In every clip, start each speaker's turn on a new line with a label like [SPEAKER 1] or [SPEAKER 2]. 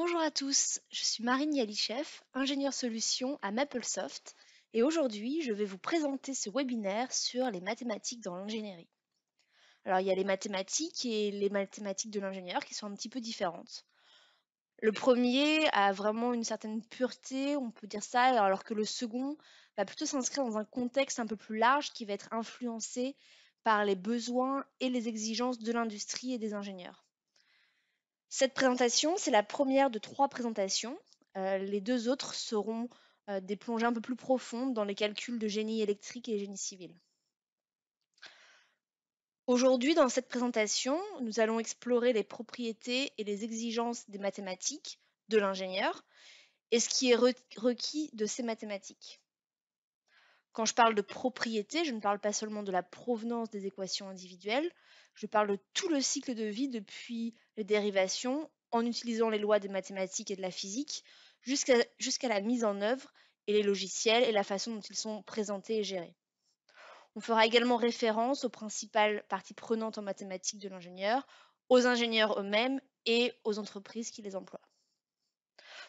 [SPEAKER 1] Bonjour à tous, je suis Marine Yalichev, ingénieure solution à Maplesoft et aujourd'hui je vais vous présenter ce webinaire sur les mathématiques dans l'ingénierie. Alors il y a les mathématiques et les mathématiques de l'ingénieur qui sont un petit peu différentes. Le premier a vraiment une certaine pureté, on peut dire ça, alors que le second va plutôt s'inscrire dans un contexte un peu plus large qui va être influencé par les besoins et les exigences de l'industrie et des ingénieurs. Cette présentation, c'est la première de 3 présentations. Les 2 autres seront des plongées un peu plus profondes dans les calculs de génie électrique et génie civil. Aujourd'hui, dans cette présentation, nous allons explorer les propriétés et les exigences des mathématiques de l'ingénieur et ce qui est requis de ces mathématiques. Quand je parle de propriétés, je ne parle pas seulement de la provenance des équations individuelles, je parle de tout le cycle de vie depuis les dérivations en utilisant les lois des mathématiques et de la physique jusqu'à la mise en œuvre et les logiciels et la façon dont ils sont présentés et gérés. On fera également référence aux principales parties prenantes en mathématiques de l'ingénieur, aux ingénieurs eux-mêmes et aux entreprises qui les emploient.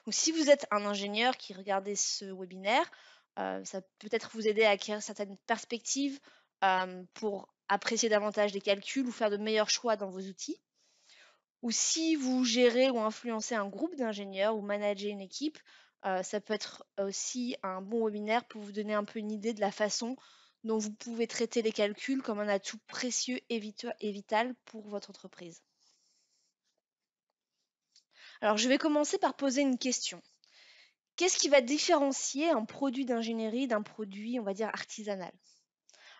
[SPEAKER 1] Donc, si vous êtes un ingénieur qui regardez ce webinaire, ça peut peut-être vous aider à acquérir certaines perspectives pour apprécier davantage les calculs ou faire de meilleurs choix dans vos outils. Ou si vous gérez ou influencez un groupe d'ingénieurs ou managez une équipe, ça peut être aussi un bon webinaire pour vous donner un peu une idée de la façon dont vous pouvez traiter les calculs comme un atout précieux et vital pour votre entreprise. Alors, je vais commencer par poser une question. Qu'est-ce qui va différencier un produit d'ingénierie d'un produit, on va dire, artisanal?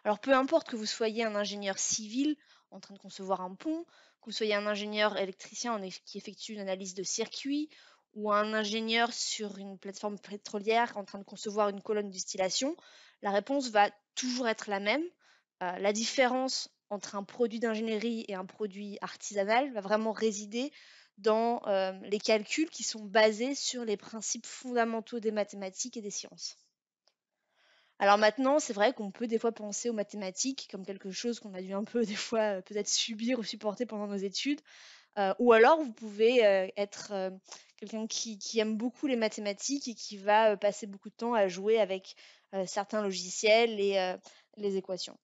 [SPEAKER 1] Alors, peu importe que vous soyez un ingénieur civil en train de concevoir un pont, que vous soyez un ingénieur électricien qui effectue une analyse de circuit, ou un ingénieur sur une plateforme pétrolière en train de concevoir une colonne de distillation, la réponse va toujours être la même. La différence entre un produit d'ingénierie et un produit artisanal va vraiment résider dans les calculs qui sont basés sur les principes fondamentaux des mathématiques et des sciences. Alors maintenant, c'est vrai qu'on peut des fois penser aux mathématiques comme quelque chose qu'on a dû un peu des fois peut-être subir ou supporter pendant nos études, ou alors vous pouvez être quelqu'un qui aime beaucoup les mathématiques et qui va passer beaucoup de temps à jouer avec certains logiciels et les équations.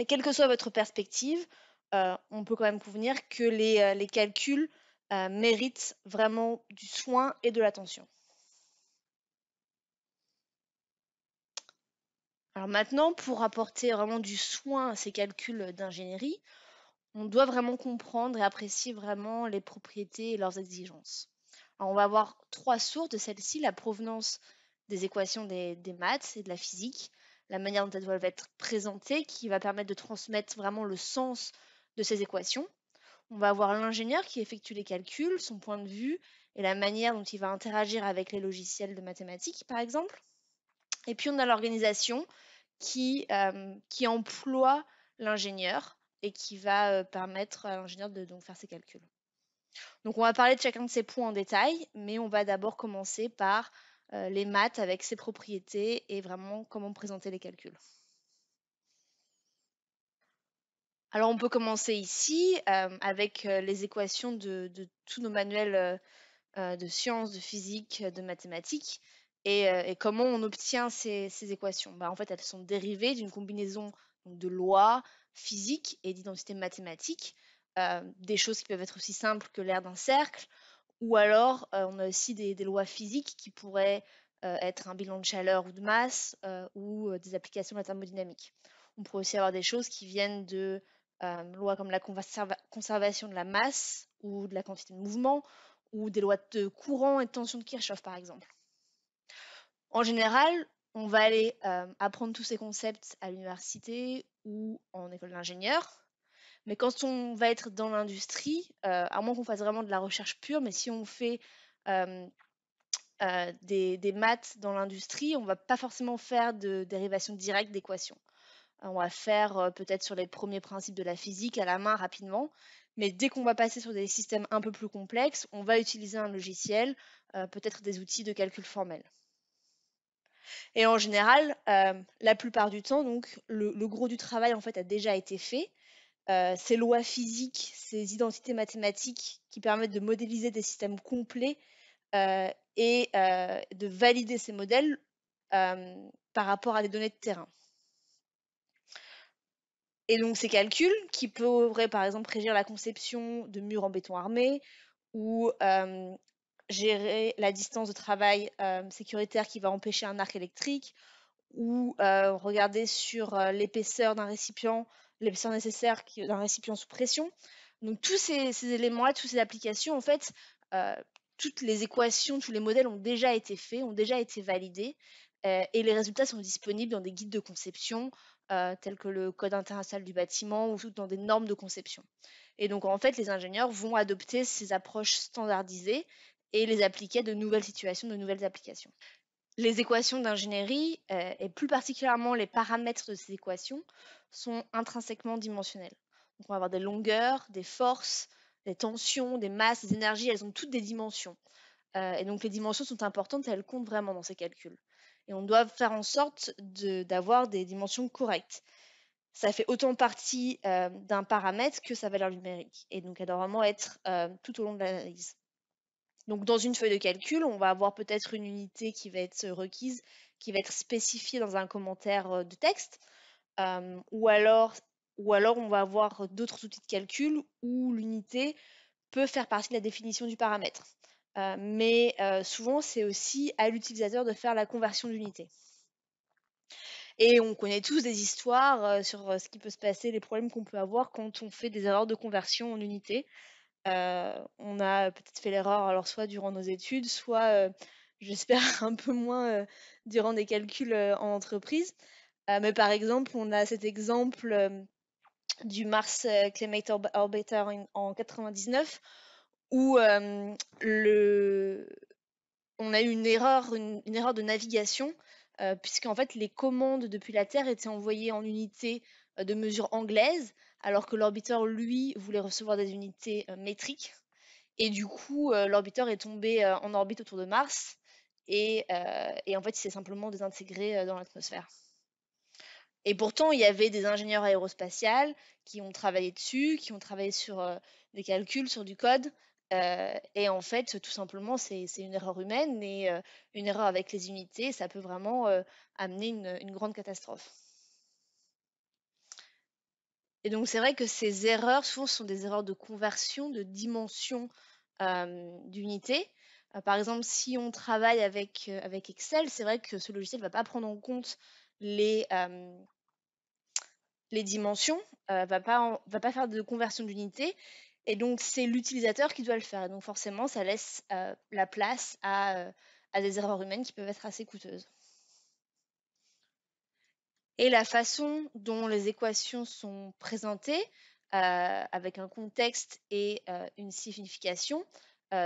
[SPEAKER 1] Quelle que soit votre perspective, on peut quand même convenir que les calculs méritent vraiment du soin et de l'attention. Alors maintenant, pour apporter vraiment du soin à ces calculs d'ingénierie, on doit vraiment comprendre et apprécier vraiment les propriétés et leurs exigences. Alors on va avoir 3 sources de celles-ci, la provenance des équations des maths et de la physique, la manière dont elles doivent être présentées qui va permettre de transmettre vraiment le sens de ces équations. On va avoir l'ingénieur qui effectue les calculs, son point de vue et la manière dont il va interagir avec les logiciels de mathématiques, par exemple. Et puis on a l'organisation qui emploie l'ingénieur et qui va permettre à l'ingénieur de donc faire ses calculs. Donc on va parler de chacun de ces points en détail, mais on va d'abord commencer par les maths avec ses propriétés et vraiment comment présenter les calculs. Alors on peut commencer ici avec les équations de tous nos manuels de sciences, de physique, de mathématiques. Et comment on obtient ces équations? En fait, elles sont dérivées d'une combinaison donc, de lois physiques et d'identités mathématiques, des choses qui peuvent être aussi simples que l'aire d'un cercle, ou alors on a aussi des lois physiques qui pourraient être un bilan de chaleur ou de masse, ou des applications de la thermodynamique. On pourrait aussi avoir des choses qui viennent de lois comme la conservation de la masse ou de la quantité de mouvement, ou des lois de courant et de tension de Kirchhoff, par exemple. En général, on va aller apprendre tous ces concepts à l'université ou en école d'ingénieur. Mais quand on va être dans l'industrie, à moins qu'on fasse vraiment de la recherche pure, mais si on fait euh, des maths dans l'industrie, on ne va pas forcément faire de dérivation directe d'équations. On va faire peut-être sur les premiers principes de la physique à la main rapidement, mais dès qu'on va passer sur des systèmes un peu plus complexes, on va utiliser un logiciel, peut-être des outils de calcul formel. Et en général, la plupart du temps, donc, le gros du travail en fait a déjà été fait. Ces lois physiques, ces identités mathématiques qui permettent de modéliser des systèmes complets et de valider ces modèles par rapport à des données de terrain. Et donc ces calculs qui pourraient par exemple régir la conception de murs en béton armé ou gérer la distance de travail sécuritaire qui va empêcher un arc électrique ou regarder sur l'épaisseur d'un récipient, l'épaisseur nécessaire d'un récipient sous pression. Donc tous ces éléments-là, toutes ces applications, en fait, toutes les équations, tous les modèles ont déjà été faits, ont déjà été validés, et les résultats sont disponibles dans des guides de conception, tels que le Code international du bâtiment ou dans des normes de conception. Et donc en fait, les ingénieurs vont adopter ces approches standardisées et les appliquer à de nouvelles situations, de nouvelles applications. Les équations d'ingénierie, et plus particulièrement les paramètres de ces équations, sont intrinsèquement dimensionnels. Donc on va avoir des longueurs, des forces, des tensions, des masses, des énergies, elles ont toutes des dimensions. Et donc les dimensions sont importantes et elles comptent vraiment dans ces calculs. Et on doit faire en sorte d'avoir des dimensions correctes. Ça fait autant partie d'un paramètre que sa valeur numérique. Et donc elle doit vraiment être tout au long de l'analyse. Donc dans une feuille de calcul, on va avoir peut-être une unité qui va être requise, qui va être spécifiée dans un commentaire de texte, ou alors on va avoir d'autres outils de calcul où l'unité peut faire partie de la définition du paramètre. Mais souvent, c'est aussi à l'utilisateur de faire la conversion d'unité. Et on connaît tous des histoires sur ce qui peut se passer, les problèmes qu'on peut avoir quand on fait des erreurs de conversion en unité. On a peut-être fait l'erreur alors soit durant nos études, soit j'espère un peu moins durant des calculs en entreprise. Mais par exemple, on a cet exemple du Mars Climate Orbiter en 99 où on a eu une erreur de navigation puisqu'en fait les commandes depuis la Terre étaient envoyées en unités de mesure anglaise alors que l'orbiteur lui voulait recevoir des unités métriques. Et du coup, l'orbiteur est tombé en orbite autour de Mars et en fait, il s'est simplement désintégré dans l'atmosphère. Et pourtant, il y avait des ingénieurs aérospatiales qui ont travaillé dessus, qui ont travaillé sur des calculs, sur du code. Et en fait, tout simplement, c'est une erreur humaine et une erreur avec les unités, ça peut vraiment amener une grande catastrophe. Et donc, c'est vrai que ces erreurs, souvent, ce sont des erreurs de conversion, de dimension d'unité. Par exemple, si on travaille avec Excel, c'est vrai que ce logiciel ne va pas prendre en compte les dimensions, va pas faire de conversion d'unité. Et donc, c'est l'utilisateur qui doit le faire. Et donc, forcément, ça laisse la place à des erreurs humaines qui peuvent être assez coûteuses. Et la façon dont les équations sont présentées, avec un contexte et une signification,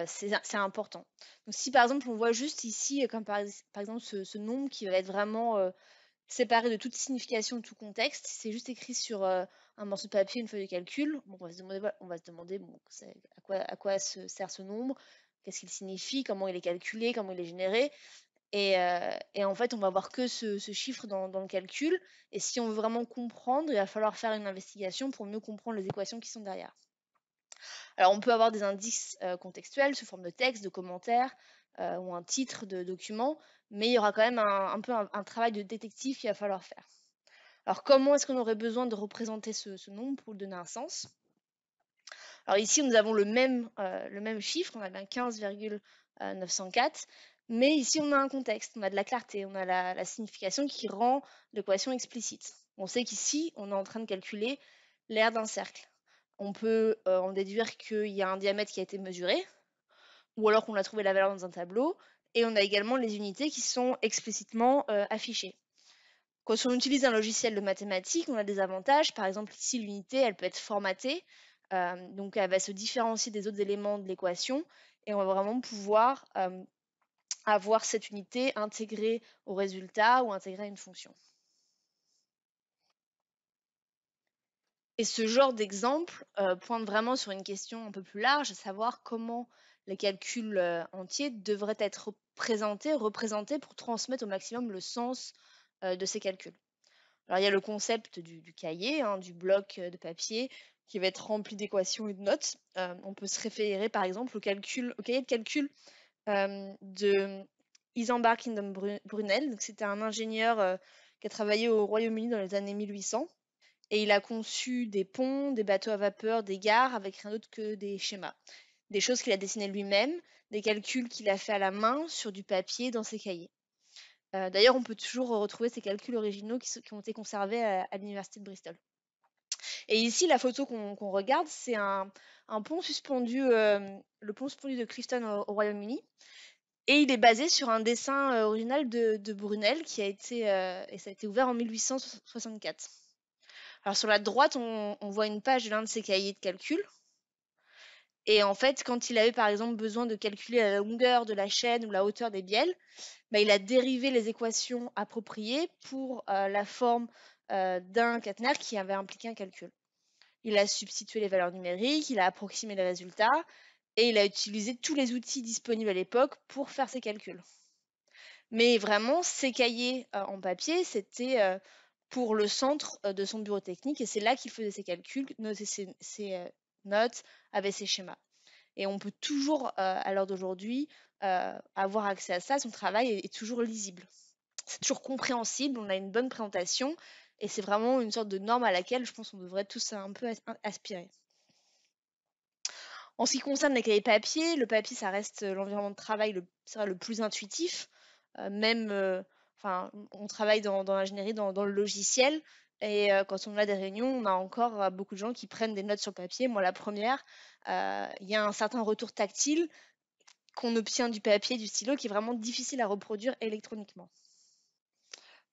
[SPEAKER 1] c'est important. Donc si par exemple on voit juste ici, comme par exemple ce nombre qui va être vraiment séparé de toute signification, de tout contexte, c'est juste écrit sur un morceau de papier, une feuille de calcul, bon, on va se demander bon, à quoi sert ce nombre, qu'est-ce qu'il signifie, comment il est calculé, comment il est généré. Et en fait, on va voir que ce chiffre dans le calcul. Et si on veut vraiment comprendre, il va falloir faire une investigation pour mieux comprendre les équations qui sont derrière. Alors, on peut avoir des indices contextuels sous forme de texte, de commentaires ou un titre de document, mais il y aura quand même un peu un travail de détective qu'il va falloir faire. Alors, comment est-ce qu'on aurait besoin de représenter ce nombre pour lui donner un sens? Alors ici, nous avons le même chiffre, on a bien 15,904, mais ici, on a un contexte, on a de la clarté, on a la signification qui rend l'équation explicite. On sait qu'ici, on est en train de calculer l'aire d'un cercle. On peut en déduire qu'il y a un diamètre qui a été mesuré, ou alors qu'on a trouvé la valeur dans un tableau, et on a également les unités qui sont explicitement affichées. Quand on utilise un logiciel de mathématiques, on a des avantages. Par exemple, ici, l'unité, elle peut être formatée. Donc, elle va se différencier des autres éléments de l'équation. Et on va vraiment pouvoir avoir cette unité intégrée au résultat ou intégrée à une fonction. Et ce genre d'exemple pointe vraiment sur une question un peu plus large, à savoir comment les calculs entiers devraient être représentés pour transmettre au maximum le sens de ces calculs. Alors, il y a le concept du cahier, hein, du bloc de papier qui va être rempli d'équations et de notes. On peut se référer par exemple au cahier de calcul de Isambard Kingdom Brunel. Donc, c'était un ingénieur qui a travaillé au Royaume-Uni dans les années 1800. Et il a conçu des ponts, des bateaux à vapeur, des gares avec rien d'autre que des schémas. Des choses qu'il a dessinées lui-même, des calculs qu'il a fait à la main sur du papier dans ses cahiers. D'ailleurs, on peut toujours retrouver ces calculs originaux qui ont été conservés à l'université de Bristol. Et ici, la photo qu'on regarde, c'est un pont suspendu, le pont suspendu de Clifton au Royaume-Uni. Et il est basé sur un dessin original de Brunel qui a été, et ça a été ouvert en 1864. Alors sur la droite, on voit une page de l'un de ses cahiers de calcul. Et en fait, quand il avait par exemple besoin de calculer la longueur de la chaîne ou la hauteur des bielles, bah, il a dérivé les équations appropriées pour la forme d'un caténaire qui avait impliqué un calcul. Il a substitué les valeurs numériques, il a approximé les résultats et il a utilisé tous les outils disponibles à l'époque pour faire ses calculs. Mais vraiment, ces cahiers en papier, c'était pour le centre de son bureau technique et c'est là qu'il faisait ses calculs, notait ses notes, avait ses schémas. Et on peut toujours, à l'heure d'aujourd'hui, avoir accès à ça. Son travail est toujours lisible. C'est toujours compréhensible, on a une bonne présentation et c'est vraiment une sorte de norme à laquelle je pense qu'on devrait tous un peu aspirer. En ce qui concerne les cahiers papier, le papier, ça reste l'environnement de travail le plus intuitif. Même, enfin, on travaille dans l'ingénierie, dans le logiciel. Et quand on a des réunions, on a encore beaucoup de gens qui prennent des notes sur papier. Moi, la première, il y a un certain retour tactile qu'on obtient du papier, du stylo, qui est vraiment difficile à reproduire électroniquement.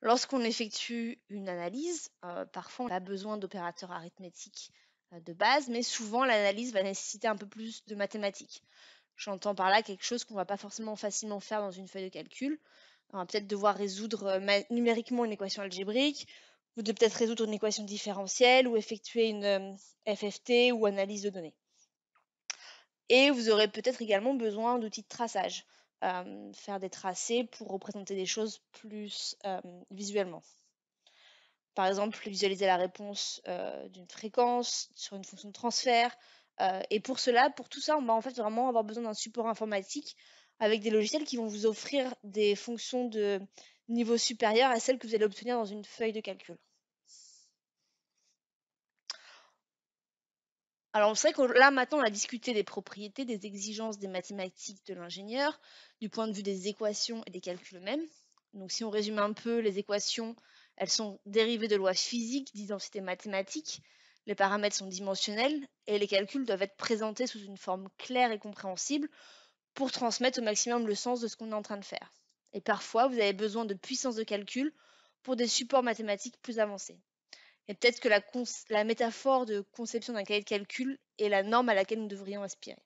[SPEAKER 1] Lorsqu'on effectue une analyse, parfois on a besoin d'opérateurs arithmétiques de base, mais souvent l'analyse va nécessiter un peu plus de mathématiques. J'entends par là quelque chose qu'on ne va pas forcément facilement faire dans une feuille de calcul. On va peut-être devoir résoudre numériquement une équation algébrique, ou de peut-être résoudre une équation différentielle, ou effectuer une FFT ou analyse de données. Et vous aurez peut-être également besoin d'outils de traçage, faire des tracés pour représenter des choses plus visuellement. Par exemple, visualiser la réponse d'une fréquence sur une fonction de transfert. Et pour cela, pour tout ça, on va en fait vraiment avoir besoin d'un support informatique avec des logiciels qui vont vous offrir des fonctions de niveau supérieur à celles que vous allez obtenir dans une feuille de calcul. Alors, c'est vrai que là, maintenant, on a discuté des propriétés, des exigences des mathématiques de l'ingénieur, du point de vue des équations et des calculs eux-mêmes. Donc, si on résume un peu, les équations, elles sont dérivées de lois physiques, d'identité mathématique. Les paramètres sont dimensionnels et les calculs doivent être présentés sous une forme claire et compréhensible pour transmettre au maximum le sens de ce qu'on est en train de faire. Et parfois, vous avez besoin de puissance de calcul pour des supports mathématiques plus avancés. Et peut-être que la métaphore de conception d'un cahier de calcul est la norme à laquelle nous devrions aspirer.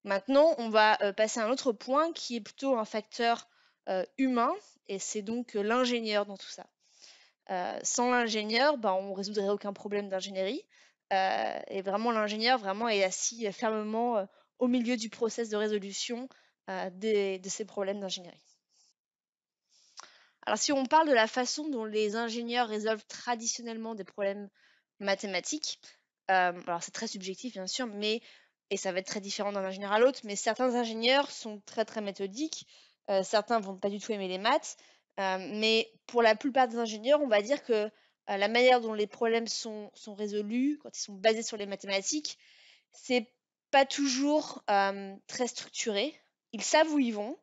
[SPEAKER 1] Maintenant, on va passer à un autre point qui est plutôt un facteur humain, et c'est donc l'ingénieur dans tout ça. Sans l'ingénieur, ben, on ne résoudrait aucun problème d'ingénierie. Et vraiment, l'ingénieur vraiment est assis fermement au milieu du process de résolution de ces problèmes d'ingénierie. Alors, si on parle de la façon dont les ingénieurs résolvent traditionnellement des problèmes mathématiques, alors c'est très subjectif bien sûr, mais et ça va être très différent d'un ingénieur à l'autre, mais certains ingénieurs sont très très méthodiques, certains vont pas du tout aimer les maths, mais pour la plupart des ingénieurs, on va dire que la manière dont les problèmes sont résolus, quand ils sont basés sur les mathématiques, c'est pas toujours très structuré. Ils savent où ils vont,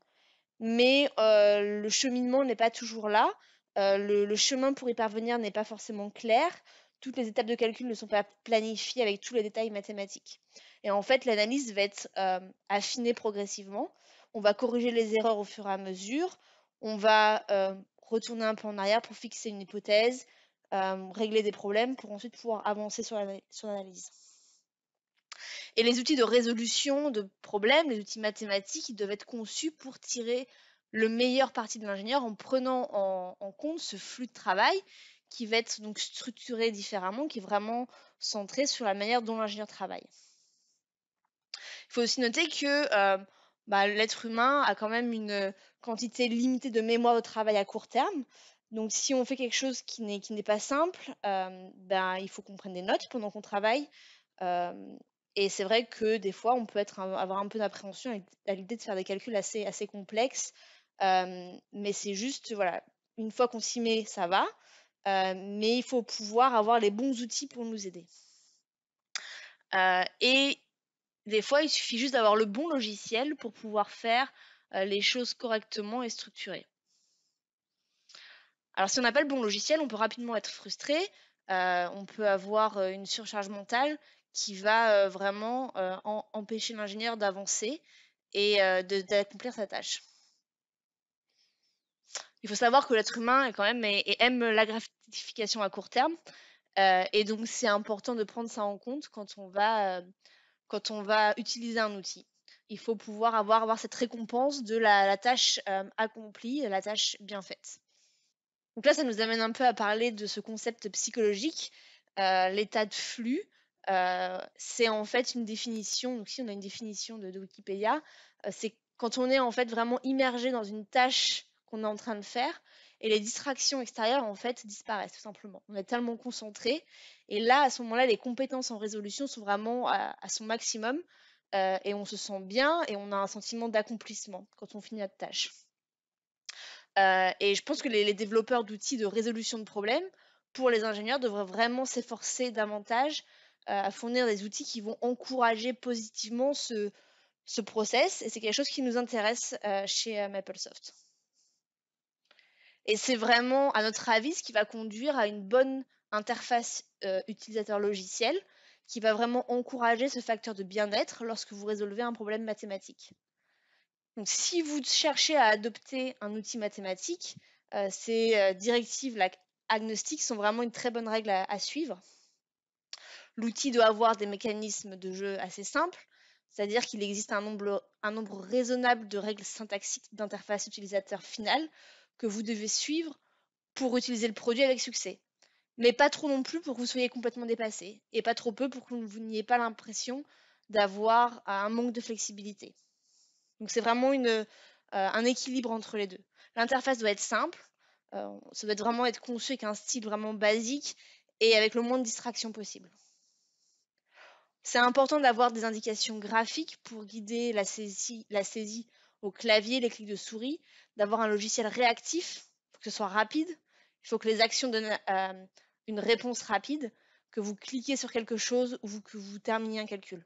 [SPEAKER 1] mais le cheminement n'est pas toujours là. Le chemin pour y parvenir n'est pas forcément clair. Toutes les étapes de calcul ne sont pas planifiées avec tous les détails mathématiques. Et en fait, l'analyse va être affinée progressivement. On va corriger les erreurs au fur et à mesure. On va retourner un peu en arrière pour fixer une hypothèse, régler des problèmes pour ensuite pouvoir avancer sur l'analyse. Et les outils de résolution de problèmes, les outils mathématiques, ils doivent être conçus pour tirer le meilleur parti de l'ingénieur en prenant en compte ce flux de travail qui va être donc structuré différemment, qui est vraiment centré sur la manière dont l'ingénieur travaille. Il faut aussi noter que l'être humain a quand même une quantité limitée de mémoire de travail à court terme. Donc si on fait quelque chose qui n'est pas simple, il faut qu'on prenne des notes pendant qu'on travaille. Et c'est vrai que des fois, on peut avoir un peu d'appréhension à l'idée de faire des calculs assez complexes. Mais c'est juste, voilà, une fois qu'on s'y met, ça va. Mais il faut pouvoir avoir les bons outils pour nous aider. Et des fois, il suffit juste d'avoir le bon logiciel pour pouvoir faire les choses correctement et structurées. Alors, si on n'a pas le bon logiciel, on peut rapidement être frustré. On peut avoir une surcharge mentale qui va vraiment empêcher l'ingénieur d'avancer et d'accomplir sa tâche. Il faut savoir que l'être humain est quand même aime la gratification à court terme. Et donc, c'est important de prendre ça en compte quand on va utiliser un outil. Il faut pouvoir avoir cette récompense de la tâche accomplie, la tâche bien faite. Donc là, ça nous amène un peu à parler de ce concept psychologique, l'état de flux. C'est en fait une définition, donc si on a une définition de Wikipédia, c'est quand on est en fait vraiment immergé dans une tâche qu'on est en train de faire et les distractions extérieures en fait disparaissent tout simplement. On est tellement concentré et là, à ce moment-là, les compétences en résolution sont vraiment à son maximum et on se sent bien et on a un sentiment d'accomplissement quand on finit notre tâche. Et je pense que les développeurs d'outils de résolution de problèmes, pour les ingénieurs, devraient vraiment s'efforcer davantage à fournir des outils qui vont encourager positivement ce process. Et c'est quelque chose qui nous intéresse chez Maplesoft. Et c'est vraiment, à notre avis, ce qui va conduire à une bonne interface utilisateur logiciel, qui va vraiment encourager ce facteur de bien-être lorsque vous résolvez un problème mathématique. Donc, si vous cherchez à adopter un outil mathématique, ces directives agnostiques sont vraiment une très bonne règle à suivre. L'outil doit avoir des mécanismes de jeu assez simples, c'est-à-dire qu'il existe un nombre raisonnable de règles syntaxiques d'interface utilisateur finale que vous devez suivre pour utiliser le produit avec succès. Mais pas trop non plus pour que vous soyez complètement dépassé, et pas trop peu pour que vous n'ayez pas l'impression d'avoir un manque de flexibilité. Donc c'est vraiment un équilibre entre les deux. L'interface doit être simple, ça doit vraiment être conçu avec un style vraiment basique et avec le moins de distractions possible. C'est important d'avoir des indications graphiques pour guider la saisie au clavier, les clics de souris, d'avoir un logiciel réactif pour que ce soit rapide. Il faut que les actions donnent une réponse rapide, que vous cliquez sur quelque chose ou que vous terminiez un calcul.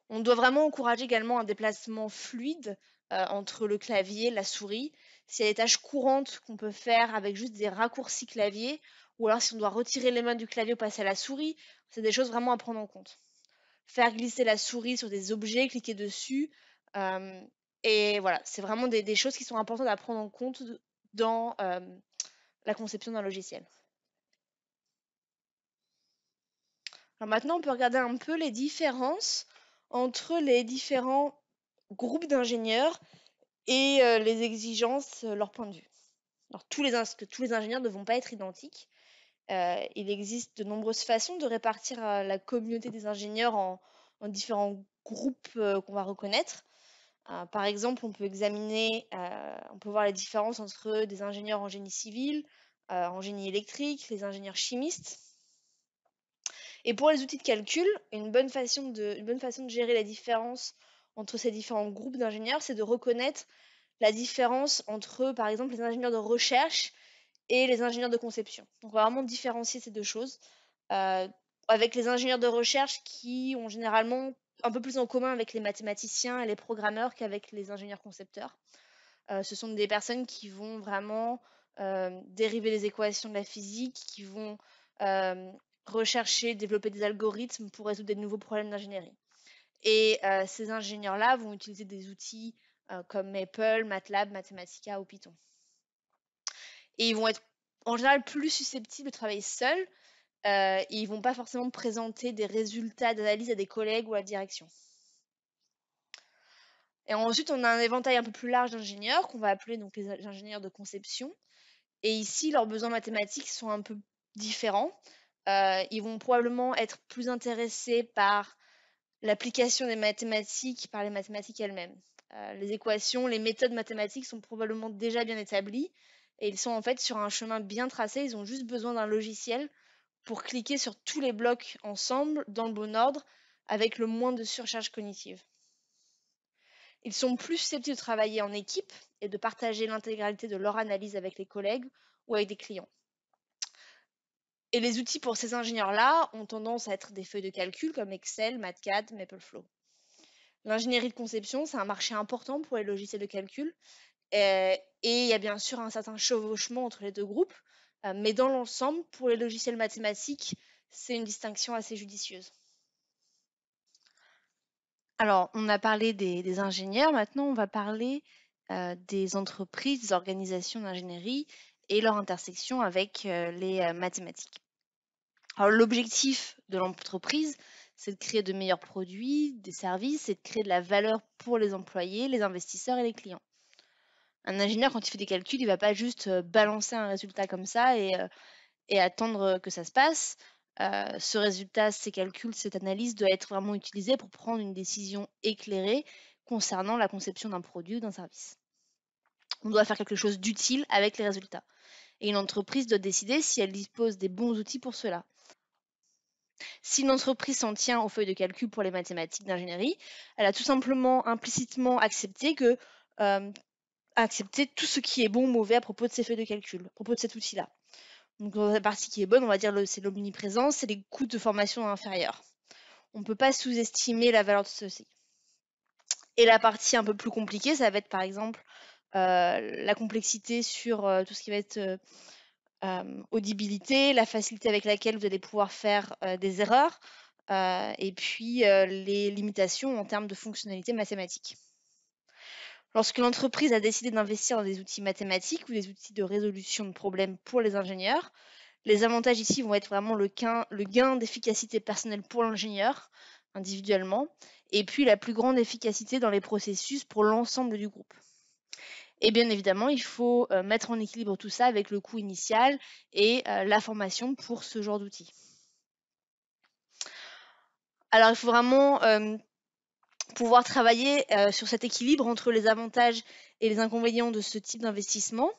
[SPEAKER 1] On doit vraiment encourager également un déplacement fluide entre le clavier et la souris. S'il y a des tâches courantes qu'on peut faire avec juste des raccourcis clavier, ou alors si on doit retirer les mains du clavier ou passer à la souris, c'est des choses vraiment à prendre en compte. Faire glisser la souris sur des objets, cliquer dessus, et voilà, c'est vraiment des choses qui sont importantes à prendre en compte dans la conception d'un logiciel. Alors maintenant, on peut regarder un peu les différences entre les différents groupes d'ingénieurs et les exigences, leur point de vue. Alors, tous les ingénieurs ne vont pas être identiques. Il existe de nombreuses façons de répartir la communauté des ingénieurs en différents groupes qu'on va reconnaître. Par exemple, on peut voir les différences entre des ingénieurs en génie civil, en génie électrique, les ingénieurs chimistes. Et pour les outils de calcul, une bonne façon de gérer la différence entre ces différents groupes d'ingénieurs, c'est de reconnaître la différence entre, par exemple, les ingénieurs de recherche et les ingénieurs de conception. Donc, on va vraiment différencier ces deux choses. Avec les ingénieurs de recherche qui ont généralement un peu plus en commun avec les mathématiciens et les programmeurs qu'avec les ingénieurs concepteurs. Ce sont des personnes qui vont vraiment dériver les équations de la physique, qui vont rechercher, développer des algorithmes pour résoudre des nouveaux problèmes d'ingénierie. Et ces ingénieurs-là vont utiliser des outils comme Maple, MATLAB, Mathematica ou Python. Et ils vont être en général plus susceptibles de travailler seuls. Et ils vont pas forcément présenter des résultats d'analyse à des collègues ou à la direction. Et ensuite, on a un éventail un peu plus large d'ingénieurs qu'on va appeler donc les ingénieurs de conception. Et ici, leurs besoins mathématiques sont un peu différents. Ils vont probablement être plus intéressés par l'application des mathématiques, par les mathématiques elles-mêmes. Les équations, les méthodes mathématiques sont probablement déjà bien établies et ils sont en fait sur un chemin bien tracé. Ils ont juste besoin d'un logiciel pour cliquer sur tous les blocs ensemble dans le bon ordre avec le moins de surcharge cognitive. Ils sont plus susceptibles de travailler en équipe et de partager l'intégralité de leur analyse avec les collègues ou avec des clients. Et les outils pour ces ingénieurs-là ont tendance à être des feuilles de calcul comme Excel, MATCAD, MapleFlow. L'ingénierie de conception, c'est un marché important pour les logiciels de calcul. Et il y a bien sûr un certain chevauchement entre les deux groupes, mais dans l'ensemble, pour les logiciels mathématiques, c'est une distinction assez judicieuse. Alors, on a parlé des ingénieurs, maintenant on va parler des entreprises, des organisations d'ingénierie et leur intersection avec les mathématiques. Alors, l'objectif de l'entreprise, c'est de créer de meilleurs produits, des services et de créer de la valeur pour les employés, les investisseurs et les clients. Un ingénieur, quand il fait des calculs, il ne va pas juste balancer un résultat comme ça et attendre que ça se passe. Ce résultat, ces calculs, cette analyse doit être vraiment utilisée pour prendre une décision éclairée concernant la conception d'un produit ou d'un service. On doit faire quelque chose d'utile avec les résultats. Et une entreprise doit décider si elle dispose des bons outils pour cela. Si une entreprise s'en tient aux feuilles de calcul pour les mathématiques d'ingénierie, elle a tout simplement implicitement accepté accepter tout ce qui est bon ou mauvais à propos de ces feuilles de calcul, à propos de cet outil-là. Donc dans la partie qui est bonne, on va dire c'est l'omniprésence, c'est les coûts de formation inférieurs. On ne peut pas sous-estimer la valeur de ceci. Et la partie un peu plus compliquée, ça va être par exemple la complexité sur tout ce qui va être audibilité, la facilité avec laquelle vous allez pouvoir faire des erreurs, et puis les limitations en termes de fonctionnalité mathématique. Lorsque l'entreprise a décidé d'investir dans des outils mathématiques ou des outils de résolution de problèmes pour les ingénieurs, les avantages ici vont être vraiment le gain d'efficacité personnelle pour l'ingénieur, individuellement, et puis la plus grande efficacité dans les processus pour l'ensemble du groupe. Et bien évidemment, il faut mettre en équilibre tout ça avec le coût initial et la formation pour ce genre d'outils. Alors, il faut vraiment pouvoir travailler sur cet équilibre entre les avantages et les inconvénients de ce type d'investissement.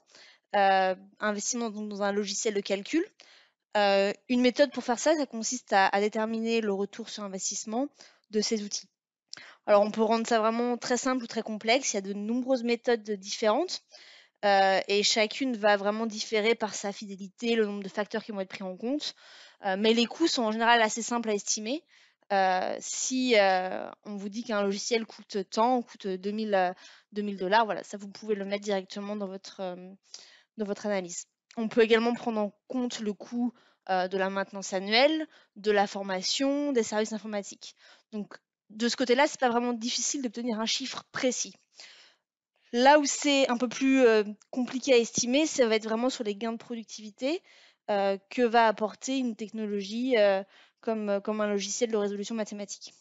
[SPEAKER 1] Investissement dans un logiciel de calcul. Une méthode pour faire ça, ça consiste à déterminer le retour sur investissement de ces outils. Alors, on peut rendre ça vraiment très simple ou très complexe. Il y a de nombreuses méthodes différentes et chacune va vraiment différer par sa fidélité, le nombre de facteurs qui vont être pris en compte. Mais les coûts sont en général assez simples à estimer. Si on vous dit qu'un logiciel coûte tant, coûte 2000 $, voilà, ça vous pouvez le mettre directement dans votre analyse. On peut également prendre en compte le coût de la maintenance annuelle, de la formation, des services informatiques. Donc, de ce côté-là, c'est pas vraiment difficile d'obtenir un chiffre précis. Là où c'est un peu plus compliqué à estimer, ça va être vraiment sur les gains de productivité que va apporter une technologie comme un logiciel de résolution mathématique.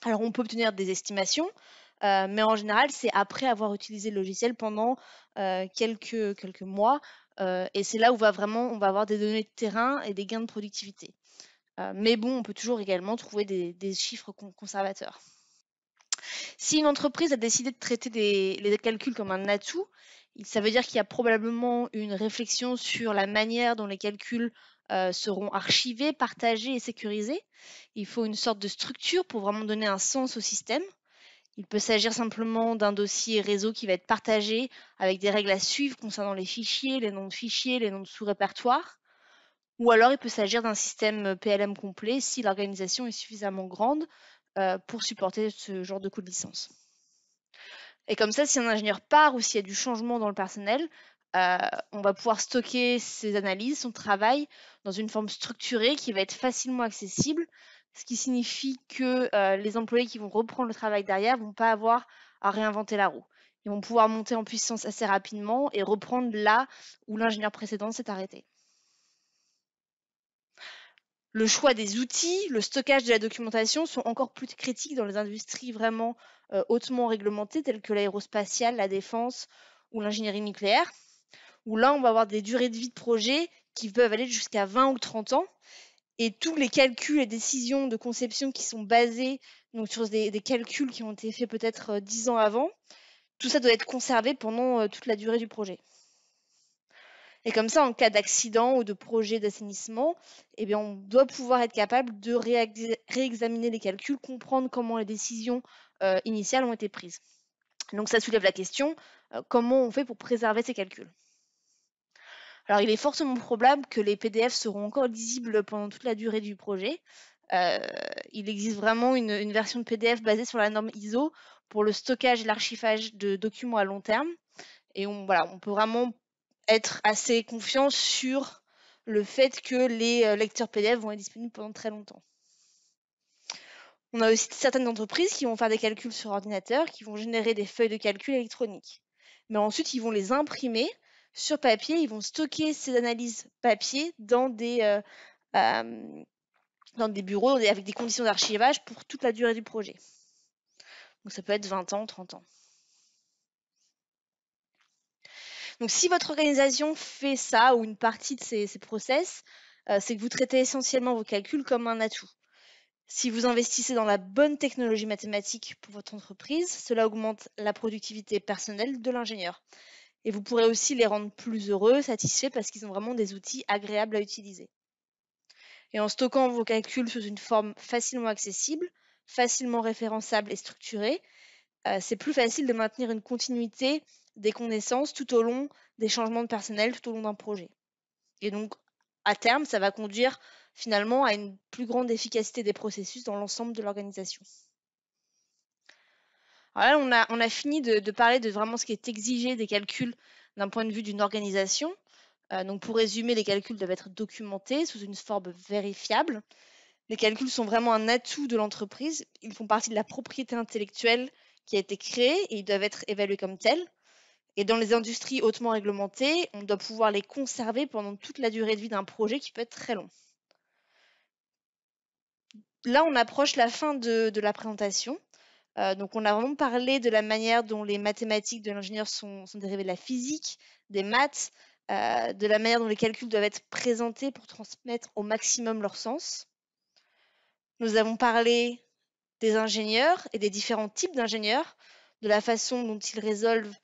[SPEAKER 1] Alors, on peut obtenir des estimations, mais en général, c'est après avoir utilisé le logiciel pendant quelques mois. Et c'est là où on va avoir des données de terrain et des gains de productivité. Mais bon, on peut toujours également trouver des chiffres conservateurs. Si une entreprise a décidé de traiter les calculs comme un atout, ça veut dire qu'il y a probablement une réflexion sur la manière dont les calculs seront archivés, partagés et sécurisés. Il faut une sorte de structure pour vraiment donner un sens au système. Il peut s'agir simplement d'un dossier réseau qui va être partagé avec des règles à suivre concernant les fichiers, les noms de fichiers, les noms de sous-répertoires. Ou alors il peut s'agir d'un système PLM complet si l'organisation est suffisamment grande pour supporter ce genre de coût de licence. Et comme ça, si un ingénieur part ou s'il y a du changement dans le personnel, on va pouvoir stocker ses analyses, son travail, dans une forme structurée qui va être facilement accessible, ce qui signifie que les employés qui vont reprendre le travail derrière ne vont pas avoir à réinventer la roue. Ils vont pouvoir monter en puissance assez rapidement et reprendre là où l'ingénieur précédent s'est arrêté. Le choix des outils, le stockage de la documentation sont encore plus critiques dans les industries vraiment hautement réglementées telles que l'aérospatiale, la défense ou l'ingénierie nucléaire, où là on va avoir des durées de vie de projet qui peuvent aller jusqu'à 20 ou 30 ans, et tous les calculs et décisions de conception qui sont basés donc, sur des calculs qui ont été faits peut-être 10 ans avant, tout ça doit être conservé pendant toute la durée du projet. Et comme ça, en cas d'accident ou de projet d'assainissement, eh bien, on doit pouvoir être capable de réexaminer les calculs, comprendre comment les décisions initiales ont été prises. Donc ça soulève la question, comment on fait pour préserver ces calculs? Alors il est fortement probable que les PDF seront encore lisibles pendant toute la durée du projet. Il existe vraiment une version de PDF basée sur la norme ISO pour le stockage et l'archivage de documents à long terme. Et on peut vraiment être assez confiant sur le fait que les lecteurs PDF vont être disponibles pendant très longtemps. On a aussi certaines entreprises qui vont faire des calculs sur ordinateur, qui vont générer des feuilles de calcul électroniques. Mais ensuite, ils vont les imprimer sur papier, ils vont stocker ces analyses papier dans des bureaux avec des conditions d'archivage pour toute la durée du projet. Donc ça peut être 20 ans, 30 ans. Donc si votre organisation fait ça ou une partie de ces process, c'est que vous traitez essentiellement vos calculs comme un atout. Si vous investissez dans la bonne technologie mathématique pour votre entreprise, cela augmente la productivité personnelle de l'ingénieur. Et vous pourrez aussi les rendre plus heureux, satisfaits, parce qu'ils ont vraiment des outils agréables à utiliser. Et en stockant vos calculs sous une forme facilement accessible, facilement référençable et structurée, c'est plus facile de maintenir une continuité des connaissances tout au long des changements de personnel, tout au long d'un projet. Et donc, à terme, ça va conduire finalement à une plus grande efficacité des processus dans l'ensemble de l'organisation. Alors là, on a fini de parler de vraiment ce qui est exigé des calculs d'un point de vue d'une organisation. Donc pour résumer, les calculs doivent être documentés sous une forme vérifiable. Les calculs sont vraiment un atout de l'entreprise. Ils font partie de la propriété intellectuelle qui a été créée et ils doivent être évalués comme tels. Et dans les industries hautement réglementées, on doit pouvoir les conserver pendant toute la durée de vie d'un projet qui peut être très long. Là, on approche la fin de la présentation. Donc on a vraiment parlé de la manière dont les mathématiques de l'ingénieur sont dérivées de la physique, des maths, de la manière dont les calculs doivent être présentés pour transmettre au maximum leur sens. Nous avons parlé des ingénieurs et des différents types d'ingénieurs, de la façon dont ils résolvent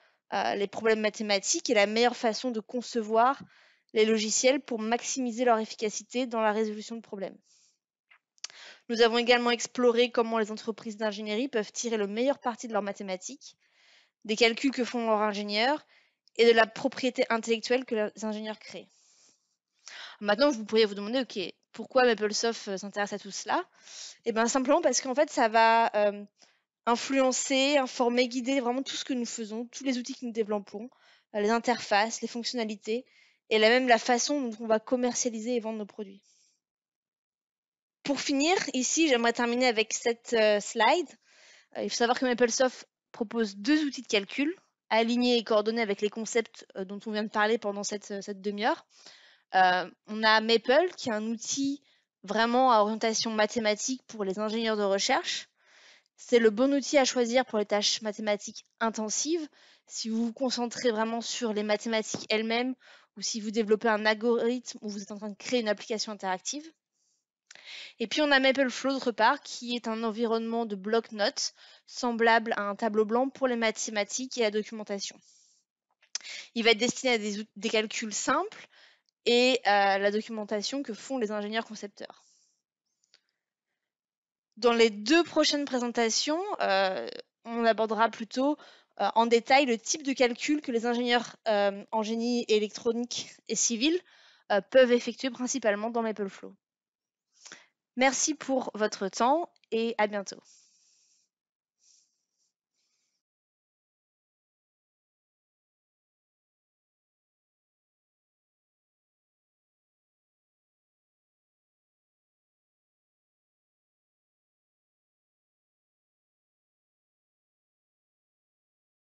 [SPEAKER 1] les problèmes mathématiques et la meilleure façon de concevoir les logiciels pour maximiser leur efficacité dans la résolution de problèmes. Nous avons également exploré comment les entreprises d'ingénierie peuvent tirer le meilleur parti de leurs mathématiques, des calculs que font leurs ingénieurs et de la propriété intellectuelle que les ingénieurs créent. Maintenant, vous pourriez vous demander, ok, pourquoi MapleSoft s'intéresse à tout cela? Eh bien, simplement parce qu'en fait, ça va influencer, informer, guider vraiment tout ce que nous faisons, tous les outils que nous développons, les interfaces, les fonctionnalités, et même la façon dont on va commercialiser et vendre nos produits. Pour finir, ici, j'aimerais terminer avec cette slide. Il faut savoir que MapleSoft propose 2 outils de calcul, alignés et coordonnés avec les concepts dont on vient de parler pendant cette demi-heure. On a Maple, qui est un outil vraiment à orientation mathématique pour les ingénieurs de recherche. C'est le bon outil à choisir pour les tâches mathématiques intensives, si vous vous concentrez vraiment sur les mathématiques elles-mêmes ou si vous développez un algorithme ou vous êtes en train de créer une application interactive. Et puis on a MapleFlow d'autre part, qui est un environnement de bloc-notes semblable à un tableau blanc pour les mathématiques et la documentation. Il va être destiné à des calculs simples et à la documentation que font les ingénieurs concepteurs. Dans les 2 prochaines présentations, on abordera plutôt en détail le type de calcul que les ingénieurs en génie électronique et civil peuvent effectuer principalement dans MapleFlow. Merci pour votre temps et à bientôt.